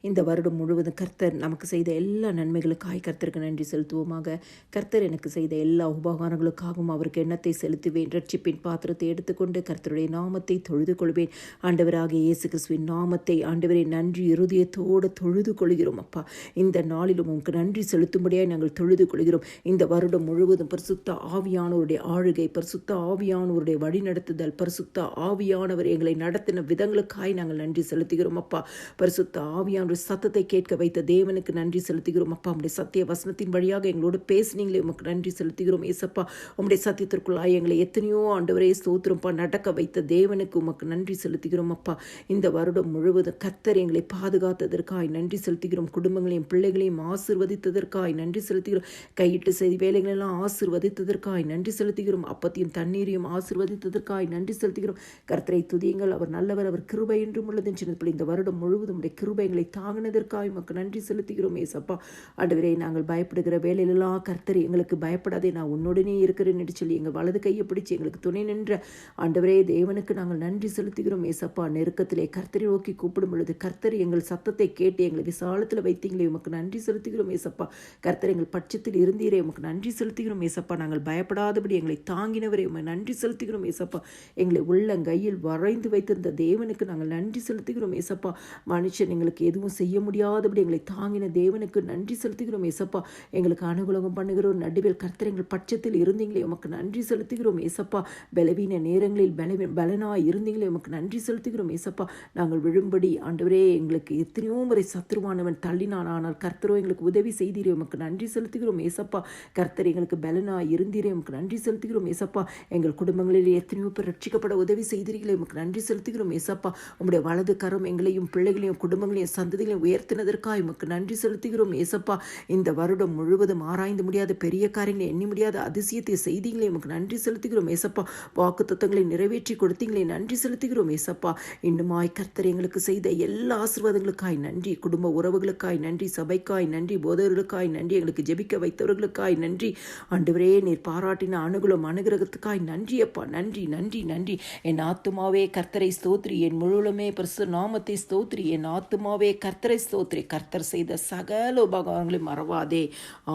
இந்த வருடம் முழுவதும் கர்த்தர் நமக்கு செய்த எல்லா நன்மைகளுக்காய் கர்த்தருக்கு நன்றி செலுத்துவோமாக. கர்த்தர் எனக்கு செய்த எல்லா உபகாரங்களுக்காகவும் அவருக்கு எண்ணத்தை செலுத்துவேன். ரட்சிப்பின் பாத்திரத்தை எடுத்துக்கொண்டு கர்த்தருடைய நாமத்தை தொழுது கொள்வேன். ஆண்டவராகிய இயேசு கிறிஸ்துவின் நாமத்தை ஆண்டவரை நன்றி இருதயத்தோடு தொழுது கொள்கிறோம். அப்பா, இந்த நாளிலும் உங்களுக்கு நன்றி செலுத்தும்படியாக நாங்கள் தொழுது கொள்கிறோம். இந்த வருடம் முழுவதும் பரிசுத்த ஆவியானவருடைய ஆளுகை, பரிசுத்த ஆவியானவருடைய வழிநடத்துதல், பரிசுத்த ஆவியானவர் எங்களை நடத்தின விதங்களுக்காய் நாங்கள் நன்றி செலுத்துகிறோம். அப்பா, பரிசுத்த ஆவியானவர் சத்தத்தை கேட்க வைத்த தேவனுக்கு நன்றி செலுத்துகிறோம். அப்பா, உம்முடைய சத்திய வசனத்தின் வழியாக எங்களோடு பேசினீங்களே, உமக்கு நன்றி செலுத்துகிறோம். ஏசப்பா, உம்முடைய சத்தியத்திற்குள்ளாய் எங்களை எத்தனையோ ஆண்டவரே ஸ்தோத்திரம்ப்பா நடக்க வைத்த தேவனுக்கு உமக்கு நன்றி செலுத்துகிறோம். அப்பா, இந்த வருடம் முழுவதும் கர்த்தர் எங்களை பாதுகாத்ததற்காய் நன்றி செலுத்துகிறோம். குடும்பங்களையும் பிள்ளைகளையும் ஆசீர்வதித்ததற்காய் நன்றி செலுத்துகிறோம். கையிட்டு செய்தி வேலைகளெல்லாம் ஆசீர்வதித்ததற்காய் நன்றி செலுத்துகிறோம். அப்பத்தையும் தண்ணீரையும் ஆசீர்வதித்ததற்காய் நன்றி செலுத்துகிறோம். கர்த்தரை துதியுங்கள், அவர் நல்லவர், அவர் கிருபை என்றும் உள்ளது. இந்த வருடம் முழுவதும் உடைய கிருபைகளை தாங்கினதற்காய் உமக்கு நன்றி செலுத்துகிறோம். ஏசப்பா, ஆண்டவரே, நாங்கள் பயப்படுகிற வேலையிலெல்லாம் கர்த்தர் எங்களுக்கு பயப்படாதே, நான் உன்னுடனே இருக்கிறேன் என்று சொல்லி எங்கள் வலது கையை பிடிச்சி எங்களுக்கு துணை நின்ற ஆண்டவரே தேவனுக்கு நாங்கள் நன்றி செலுத்துகிறோம். ஏசப்பா, நெருக்கத்திலே கர்த்தரை நோக்கி கூப்பிடும் பொழுது கர்த்தர் எங்கள் சத்தத்தை கேட்டு எங்களை விசாலத்தில் வைத்தீங்களே, உமக்கு நன்றி செலுத்துகிறோம். ஏசப்பா, கர்த்தர் எங்கள் பட்சத்தில் இருந்தீரே, உமக்கு நன்றி செலுத்துகிறோம். ஏசப்பா, நாங்கள் பயப்படாதபடி எங்களை தாங்கினவரே உமக்கு நன்றி செலுத்துகிறோம். ஏசப்பா, எங்களை உள்ளங்கையில் வரைந்து வைத்திருந்த தேவனுக்கு நாங்கள் நன்றி செலுத்துகிறோம். ஏசப்பா, மனுஷன் எங்களுக்கு எதுவும் செய்ய முடியாதபடி எங்களை தாங்கின தேவனுக்கு நன்றி செலுத்துகிறோம். ஏசப்பா, எங்களுக்கு அனுகூலம் பண்ணுகிறோம் நடுவில் கர்த்தர் எங்கள் பட்சத்தில் இருந்தீங்களே, உமக்கு நன்றி செலுத்துகிறோம். ஏசப்பா, பலவீன நேரங்களில் பலனாய் இருந்தீங்களே, உமக்கு நன்றி செலுத்துகிறோம். ஏசப்பா, நாங்கள் விழும்படி ஆண்டவரே எங்களுக்கு எத்தனையோ முறை சத்ருவானவன் தள்ளினான், ஆனால் கர்த்தரோ எங்களுக்கு உதவி செய்தீரே, உமக்கு நன்றி செலுத்துகிறோம். ஏசப்பா, கர்த்தர் எங்களுக்கு பலனாய் இருந்தீரே, உமக்கு நன்றி செலுத்துகிறோம். ஏசப்பா, எங்கள் குடும்பங்களில் எத்தனையோ பேர் ரட்சிக்கப்பட உதவி செய்தீர்களே, உமக்கு நன்றி செலுத்துகிறோம். ஏசப்பா, உம்முடைய வலது கரம் எங்களையும் பிள்ளைகளையும் குடும்பங்களையும் சந்ததிகளையும் உயர்த்தினதற்காக உமக்கு நன்றி செலுத்துகிறோம். ஏசப்பா, இந்த வருடம் முழுவதும் ஆராய்ந்து முடியாத பெரிய காரியங்களை எண்ணி முடியாத அதிசயத்தை செய்தீங்களே, உமக்கு நன்றி செலுத்துகிறோம். ஏசப்பா, வாக்கு தத்தங்களை நிறைவேற்றி கொடுத்தீங்களே, நன்றி செலுத்துகிறோம். ஏசப்பா, இன்னுமாய் கர்த்தர் எங்களுக்கு செய்த எல்லா ஆசீர்வாதங்களுக்காய் நன்றி, குடும்ப உறவுகளுக்காய் நன்றி, சபைக்காய் நன்றி, போதவர்களுக்காய் நன்றி, எங்களுக்கு ஜெபிக்க வைத்தவர்களுக்காய் நன்றி. ஆண்டவரே, நீர் பாராட்டின அனுகூலம் அனுகிரகத்துக்காய் நன்றி. அப்பா, நன்றி நன்றி நன்றி. என் ஆத்துமாவே கர்த்தரை ஸ்தோத்ரி, என் முழுவலுமே பரிசுத்த நாமத்தை ஸ்தோத்ரி, என் ஆத்துமாவே கர்த்தரை ஸ்தோத்ரி, கர்த்தர் செய்த சகல உபகாரங்களையும் மறவாதே.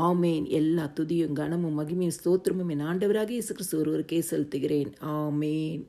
ஆமேன். எல்லா துதியும் கனமும் மகிமையும் ஸ்தோத்திரமும் என் ஆண்டவராகிய இயேசு கிறிஸ்து ஒருவருக்கே செலுத்துகிறேன். ஆமேன்.